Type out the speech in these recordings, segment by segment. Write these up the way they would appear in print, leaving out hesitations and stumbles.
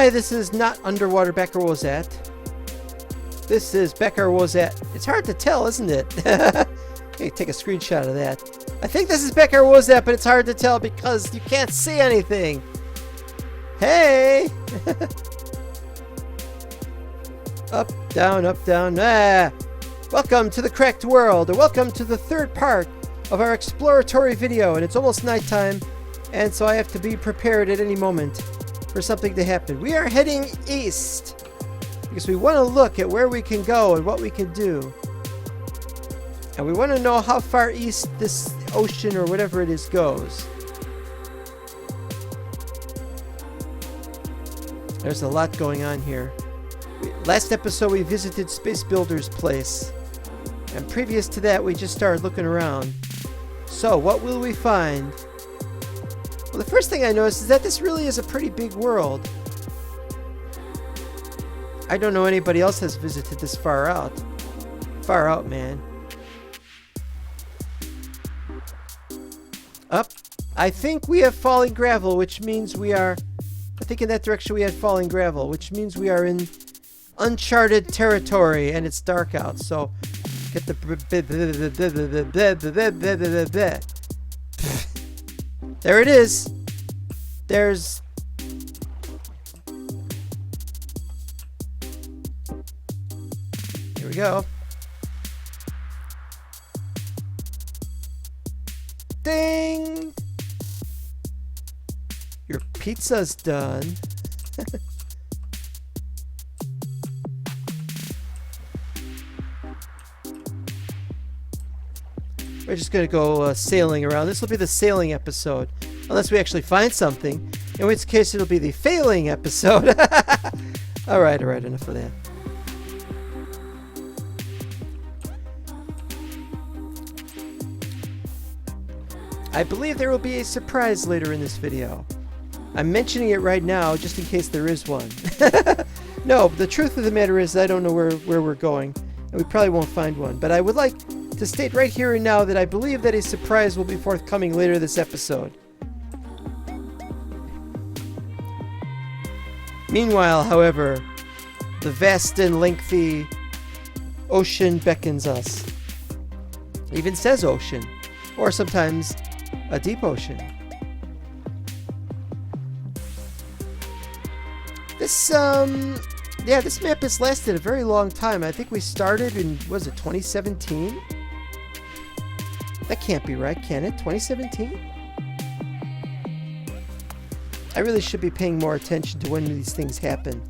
Hi, this is not underwater Becker was at. This is Becker was at. It's hard to tell, isn't it? Hey, take a screenshot of that. I think this is Becker was at, but it's hard to tell because you can't see anything. Hey! Up, down, up, down. Welcome to the Cracked World, or welcome to the third part of our exploratory video, and it's almost nighttime, and so I have to be prepared at any moment for something to happen. We are heading east because we want to look at where we can go and what we can do. And we want to know how far east this ocean or whatever it is goes. There's a lot going on here. Last episode we visited Space Builder's place. And previous to that we just started looking around. So what will we find? Well, the first thing I noticed is that this really is a pretty big world. I don't know anybody else has visited this far out. Far out, man. Up. I think we have falling gravel, which means we are... I think in that direction we had falling gravel, which means we are in uncharted territory and it's dark out. So get the... There it is. There's... Here we go. Ding! Your pizza's done. We're just gonna go sailing around. This will be the sailing episode. Unless we actually find something. In which case it'll be the failing episode. Alright, enough of that. I believe there will be a surprise later in this video. I'm mentioning it right now just in case there is one. No, the truth of the matter is I don't know where we're going. And we probably won't find one. But I would like to state right here and now that I believe that a surprise will be forthcoming later this episode. Meanwhile, however, the vast and lengthy ocean beckons us. It even says ocean. Or sometimes a deep ocean. This map has lasted a very long time. I think we started in, was it 2017? That can't be right, can it? 2017? I really should be paying more attention to when these things happen.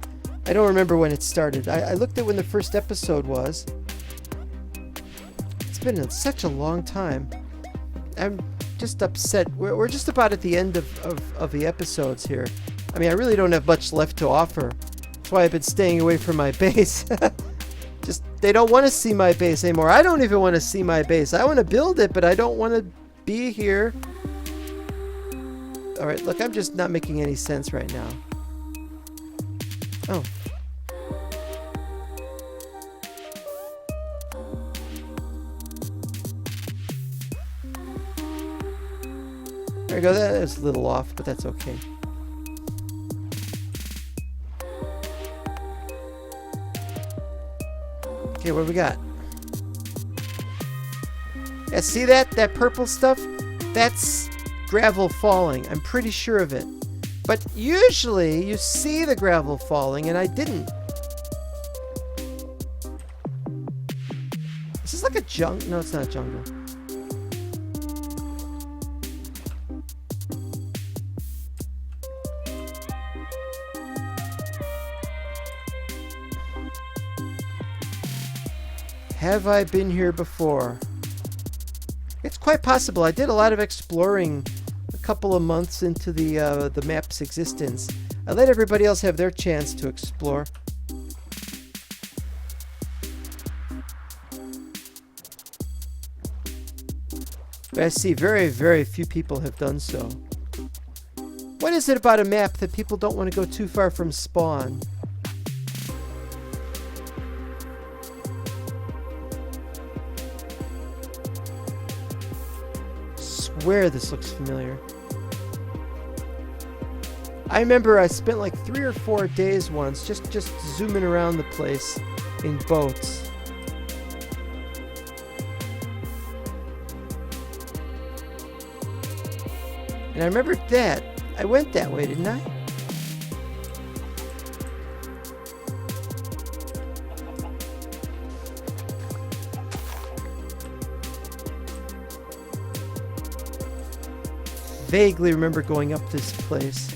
I don't remember when it started. I looked at when the first episode was. It's been such a long time. I'm just upset. We're just about at the end of the episodes here. I mean, I really don't have much left to offer. That's why I've been staying away from my base. Just, they don't want to see my base anymore. I don't even want to see my base. I want to build it, but I don't want to be here. Alright, look, I'm just not making any sense right now. Oh. There we go, that is a little off, but that's okay. Okay, what do we got? Yeah, see that? That purple stuff? That's gravel falling. I'm pretty sure of it. But usually you see the gravel falling, and I didn't. This is like a jungle. No, it's not a jungle. Have I been here before? It's quite possible. I did a lot of exploring a couple of months into the map's existence. I let everybody else have their chance to explore. But I see very, very few people have done so. What is it about a map that people don't want to go too far from spawn? Swear this looks familiar. I remember I spent like 3 or 4 days once just zooming around the place in boats. And I remember that. I went that way, didn't I? Vaguely remember going up this place.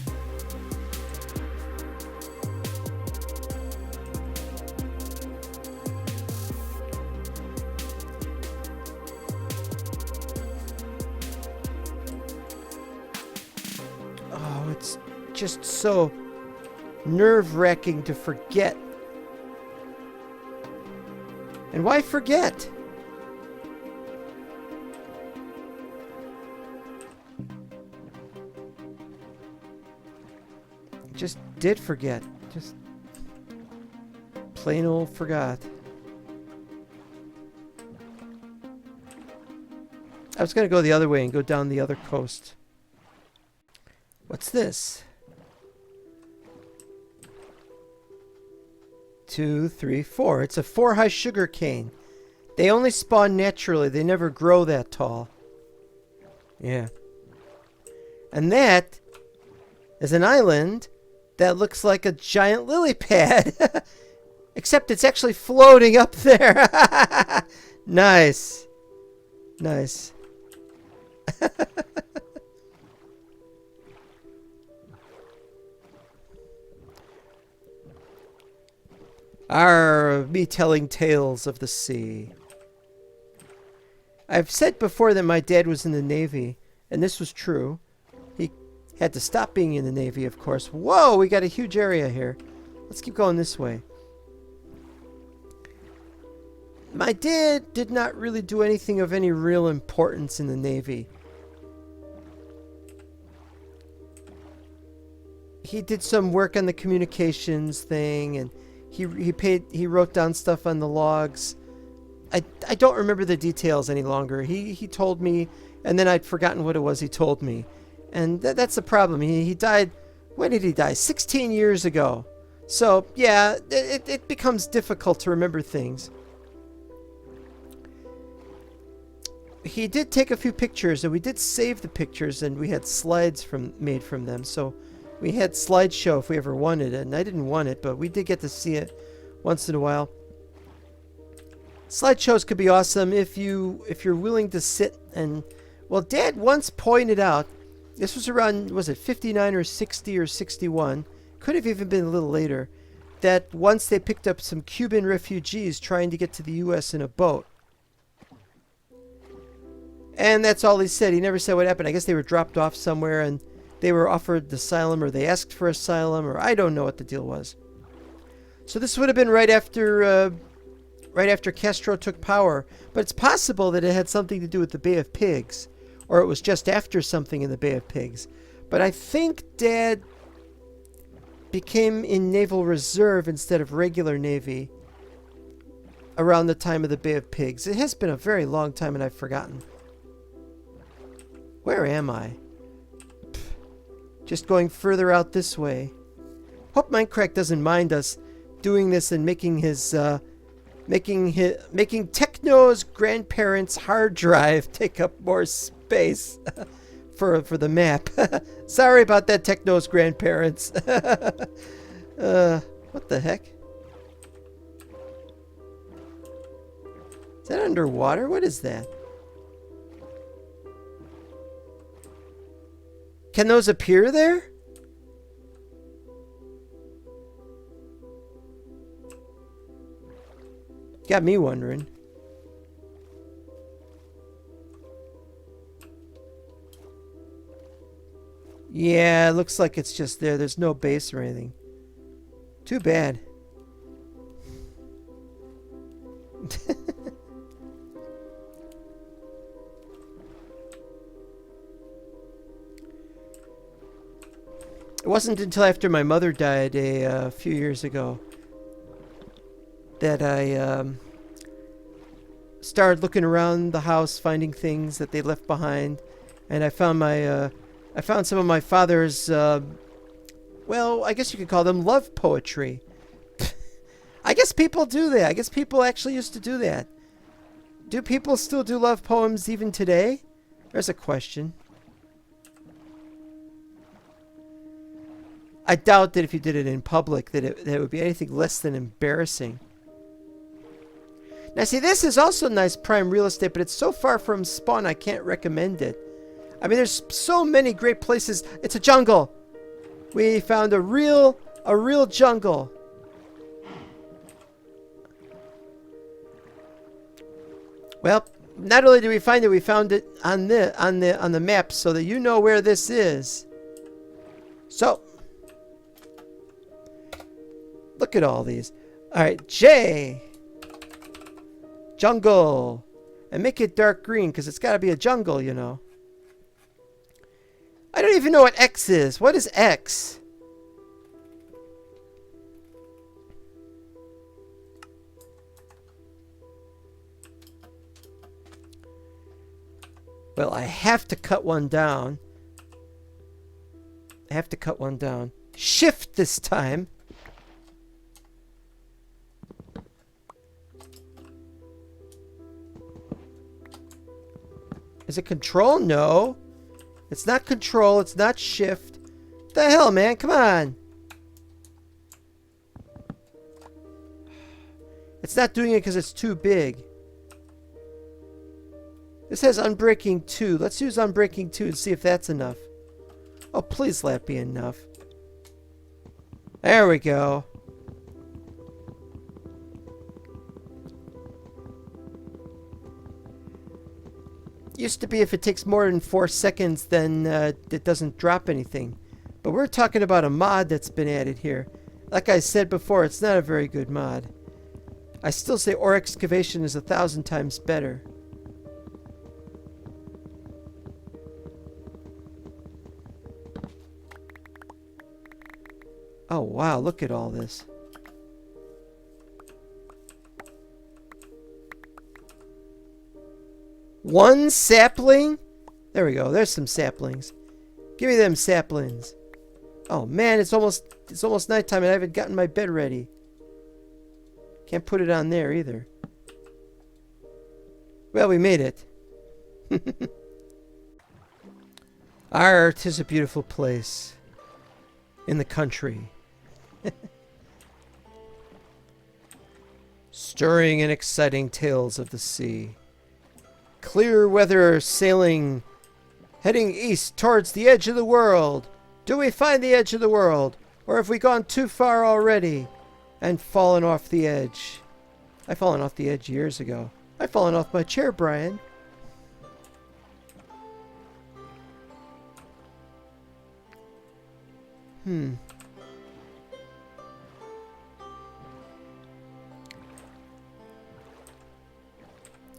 Oh, it's just so nerve-wracking to forget. And why forget? Just did forget. Just plain old forgot. I was going to go the other way and go down the other coast. What's this? 2, 3, 4. It's a 4 high sugar cane. They only spawn naturally. They never grow that tall. Yeah. And that is an island that looks like a giant lily pad. Except it's actually floating up there. Nice. Nice. Me telling tales of the sea. I've said before that my dad was in the Navy, and this was true. He had to stop being in the Navy, of course. Whoa, we got a huge area here. Let's keep going this way. My dad did not really do anything of any real importance in the Navy. He did some work on the communications thing, and he wrote down stuff on the logs. I don't remember the details any longer. He told me, and then I'd forgotten what it was he told me. And that's the problem. He died, when did he die? 16 years ago. So, yeah, it becomes difficult to remember things. He did take a few pictures, and we did save the pictures, and we had slides made from them. So we had slideshow if we ever wanted it, and I didn't want it, but we did get to see it once in a while. Slideshows could be awesome if you're willing to sit and... Well, Dad once pointed out, this was around, was it 59 or 60 or 61? Could have even been a little later. That once they picked up some Cuban refugees trying to get to the U.S. in a boat. And that's all he said. He never said what happened. I guess they were dropped off somewhere and they were offered asylum, or they asked for asylum, or I don't know what the deal was. So this would have been right after Castro took power. But it's possible that it had something to do with the Bay of Pigs. Or it was just after something in the Bay of Pigs. But I think Dad became in Naval Reserve instead of regular Navy around the time of the Bay of Pigs. It has been a very long time and I've forgotten. Where am I? Just going further out this way. Hope MineCrak doesn't mind us doing this and making making Techno's grandparents' hard drive take up more space for the map. Sorry about that, Techno's grandparents. What the heck? Is that underwater? What is that? Can those appear there? Got me wondering. Yeah, it looks like it's just there. There's no base or anything. Too bad. It wasn't until after my mother died a few years ago that I started looking around the house, finding things that they left behind, and I found some of my father's well, I guess you could call them love poetry. I guess people do that. I guess people actually used to do that. Do people still do love poems even today? There's a question. I doubt that if you did it in public that it would be anything less than embarrassing. Now see, this is also nice prime real estate, but it's so far from spawn I can't recommend it. I mean, there's so many great places. It's a jungle. We found a real jungle. Well, not only did we find it, we found it on the map so that you know where this is. So, look at all these. All right, J. Jungle. And make it dark green because it's got to be a jungle, you know. I don't even know what X is. What is X? Well, I have to cut one down. I have to cut one down. Shift this time. Is it control? No. It's not control. It's not shift. What the hell, man? Come on. It's not doing it because it's too big. This has Unbreaking 2. Let's use Unbreaking 2 and see if that's enough. Oh, please let it be enough. There we go. Used to be if it takes more than 4 seconds, then it doesn't drop anything. But we're talking about a mod that's been added here. Like I said before, it's not a very good mod. I still say ore excavation is 1,000 times better. Oh wow, look at all this. One sapling? There we go. There's some saplings. Give me them saplings. Oh man, it's almost nighttime and I haven't gotten my bed ready. Can't put it on there either. Well, we made it. Art is a beautiful place in the country. Stirring and exciting tales of the sea. Clear weather sailing, heading east towards the edge of the world. Do we find the edge of the world? Or have we gone too far already and fallen off the edge? I've fallen off the edge years ago. I've fallen off my chair, Brian.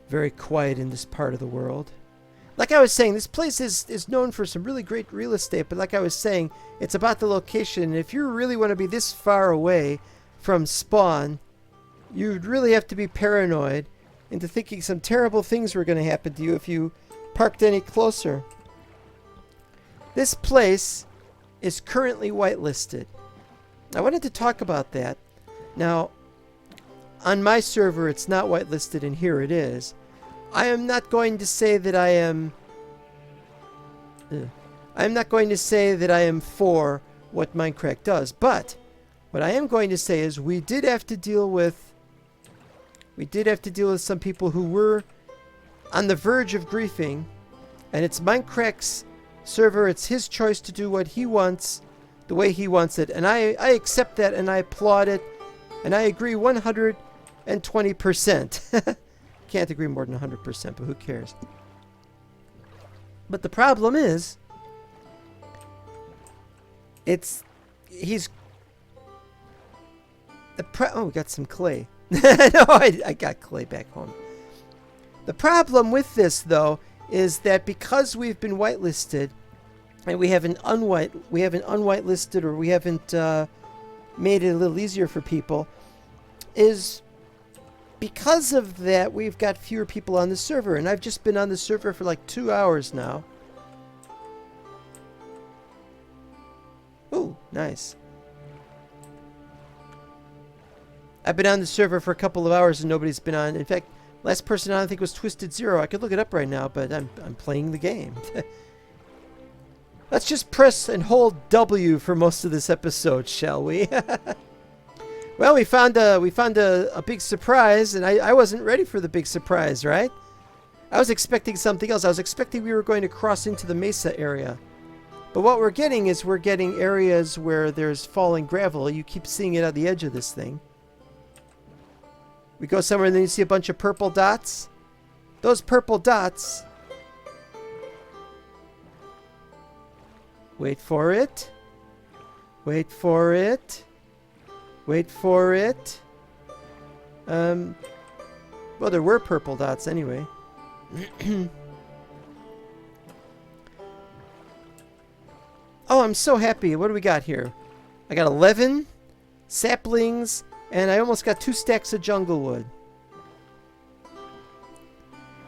Very quiet in this part of the world. Like I was saying, this place is known for some really great real estate, but like I was saying, it's about the location. And if you really want to be this far away from spawn, you'd really have to be paranoid into thinking some terrible things were going to happen to you if you parked any closer. This place is currently whitelisted. I wanted to talk about that. Now, on my server, it's not whitelisted, and here it is. I am not going to say that I am... I'm not going to say that I am for what MineCrak does, but what I am going to say is we did have to deal with some people who were on the verge of griefing, and it's MineCrak's server. It's his choice to do what he wants, the way he wants it, and I accept that, and I applaud it, and I agree 120%. Can't agree more than 100%, but who cares? But the problem is, oh, we got some clay. No, I got clay back home. The problem with this, though, is that because we've been whitelisted, and we haven't unwhitelisted, or we haven't made it a little easier for people, is because of that we've got fewer people on the server, and I've just been on the server for like 2 hours now. Ooh, Nice. I've been on the server for a couple of hours and nobody's been on. In fact, last person on I think was Twisted Zero. I could look it up right now, but I'm playing the game. Let's just press and hold W for most of this episode, shall we? Well, we found a big surprise, and I wasn't ready for the big surprise, right? I was expecting something else. I was expecting we were going to cross into the mesa area. But what we're getting is we're getting areas where there's falling gravel. You keep seeing it on the edge of this thing. We go somewhere and then you see a bunch of purple dots. Those purple dots... Wait for it. Wait for it. Wait for it. Well, there were purple dots anyway. Oh, I'm so happy. What do we got here? I got 11 saplings, and I almost got 2 stacks of jungle wood.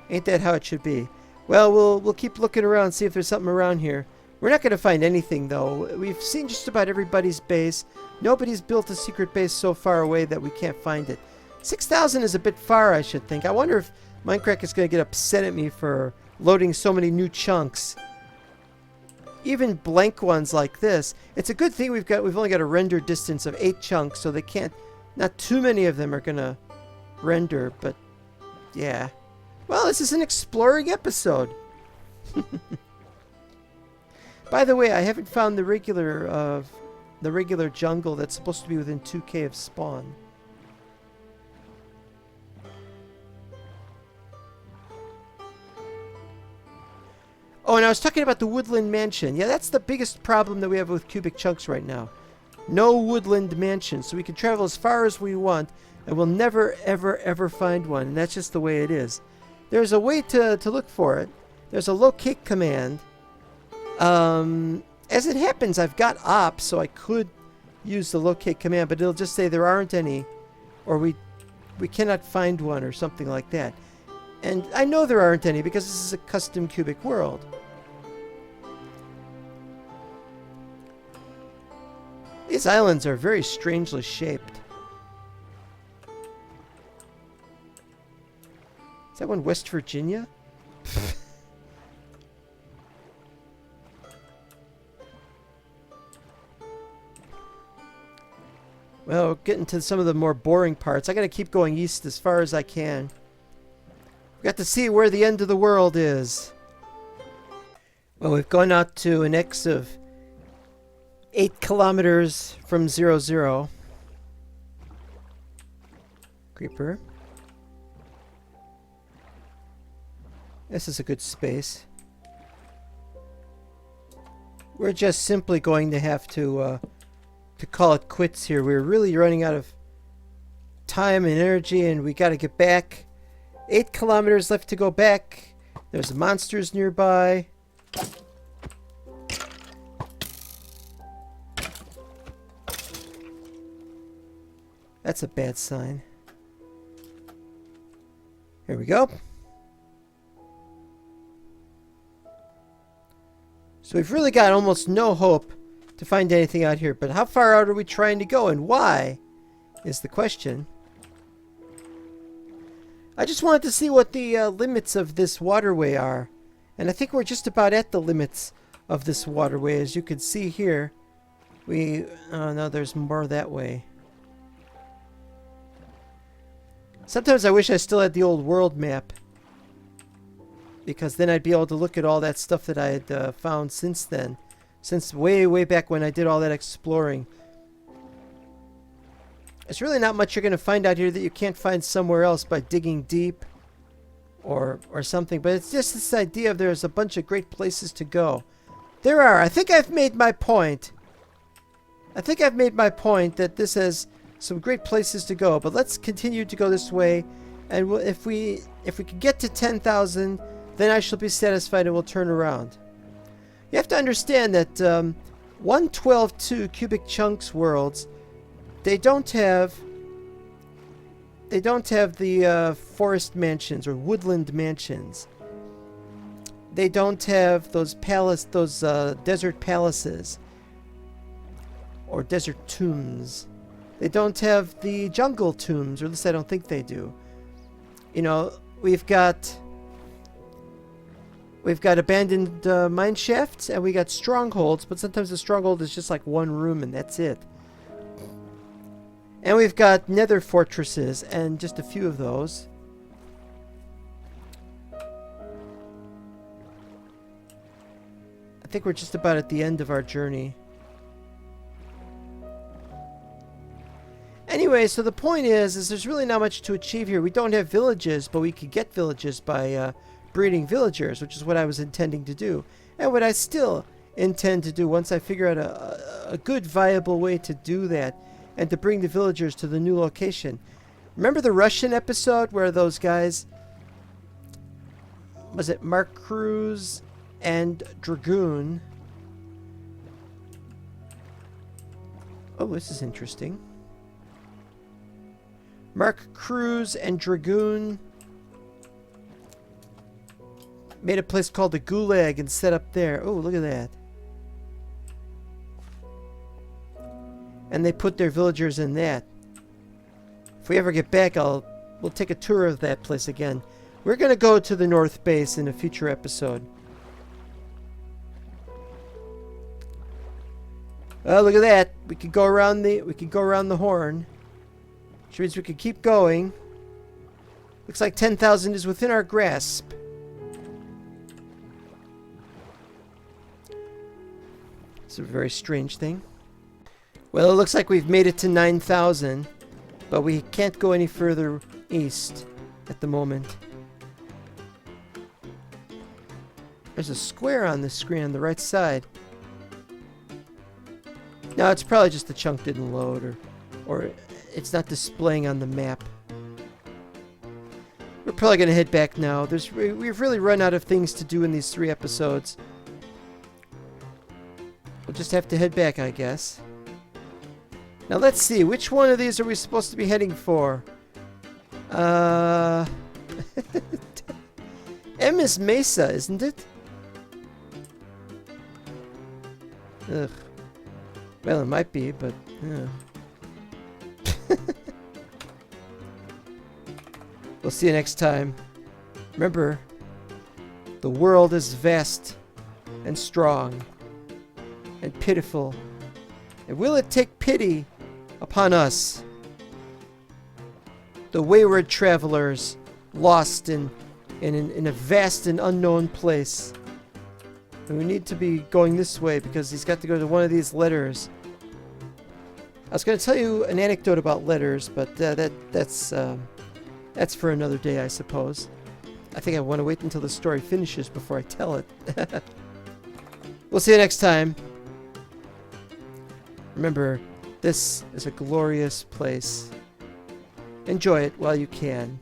Ain't that how it should be? Well, we'll keep looking around, see if there's something around here. We're not going to find anything, though. We've seen just about everybody's base. Nobody's built a secret base so far away that we can't find it. 6,000 is a bit far, I should think. I wonder if MineCrak is going to get upset at me for loading so many new chunks. Even blank ones like this. It's a good thing we've only got a render distance of 8 chunks, so they can't... Not too many of them are going to render, but... Yeah. Well, this is an exploring episode. By the way, I haven't found the regular jungle that's supposed to be within 2K of spawn. Oh, and I was talking about the woodland mansion. Yeah, that's the biggest problem that we have with cubic chunks right now. No woodland mansion, so we can travel as far as we want, and we'll never, ever, ever find one, and that's just the way it is. There's a way to look for it. There's a locate command. As it happens, I've got ops, so I could use the locate command, but it'll just say there aren't any, or we cannot find one, or something like that. And I know there aren't any because this is a custom cubic world. These islands are very strangely shaped. Is that one West Virginia? Well, getting to some of the more boring parts. I gotta keep going east as far as I can. We got to see where the end of the world is. Well, we've gone out to an X of 8 kilometers from 00. Creeper. This is a good space. We're just simply going to have to call it quits here. We're really running out of time and energy, and we got to get back. 8 kilometers left to go back. There's monsters nearby. That's a bad sign. Here we go. So we've really got almost no hope to find anything out here. But how far out are we trying to go, and why is the question. I just wanted to see what the limits of this waterway are. And I think we're just about at the limits of this waterway. As you can see here, oh no, there's more that way. Sometimes I wish I still had the old world map, because then I'd be able to look at all that stuff that I had found since then. Since way back when I did all that exploring. There's really not much you're going to find out here that you can't find somewhere else by digging deep or something. But it's just this idea of there's a bunch of great places to go. There are. I think I've made my point. I think I've made my point that this has some great places to go. But let's continue to go this way. And if we can get to 10,000, then I shall be satisfied and we'll turn around. You have to understand that 112.2 cubic chunks worlds, they don't have the forest mansions or woodland mansions. They don't have those desert palaces or desert tombs. They don't have the jungle tombs, or at least I don't think they do. You know, we've got abandoned mine shafts, and we got strongholds, but sometimes the stronghold is just like one room and that's it. And we've got nether fortresses, and just a few of those. I think we're just about at the end of our journey. Anyway, so the point is there's really not much to achieve here. We don't have villages, but we could get villages by breeding villagers, which is what I was intending to do. And what I still intend to do once I figure out a good, viable way to do that and to bring the villagers to the new location. Remember the Russian episode where those guys, was it Mark Cruz and Dragoon? Oh, this is interesting. Mark Cruz and Dragoon made a place called the Gulag and set up there. Oh, look at that. And they put their villagers in that. If we ever get back, we'll take a tour of that place again. We're going to go to the North Base in a future episode. Oh, look at that. We could go around the horn. Which means we could keep going. Looks like 10,000 is within our grasp. It's a very strange thing. Well, it looks like we've made it to 9,000, but we can't go any further east at the moment. There's a square on the screen on the right side. No, it's probably just the chunk didn't load, or it's not displaying on the map. We're probably going to head back now. We've really run out of things to do in these 3 episodes. We'll just have to head back, I guess. Now let's see, which one of these are we supposed to be heading for? M is Mesa, isn't it? Ugh. Well, it might be, but... We'll see you next time. Remember, the world is vast and strong and pitiful. And will it take pity upon us, the wayward travelers lost in a vast and unknown place? And we need to be going this way because he's got to go to one of these letters. I was going to tell you an anecdote about letters, but that's for another day, I suppose. I think I want to wait until the story finishes before I tell it. We'll see you next time. Remember, this is a glorious place. Enjoy it while you can.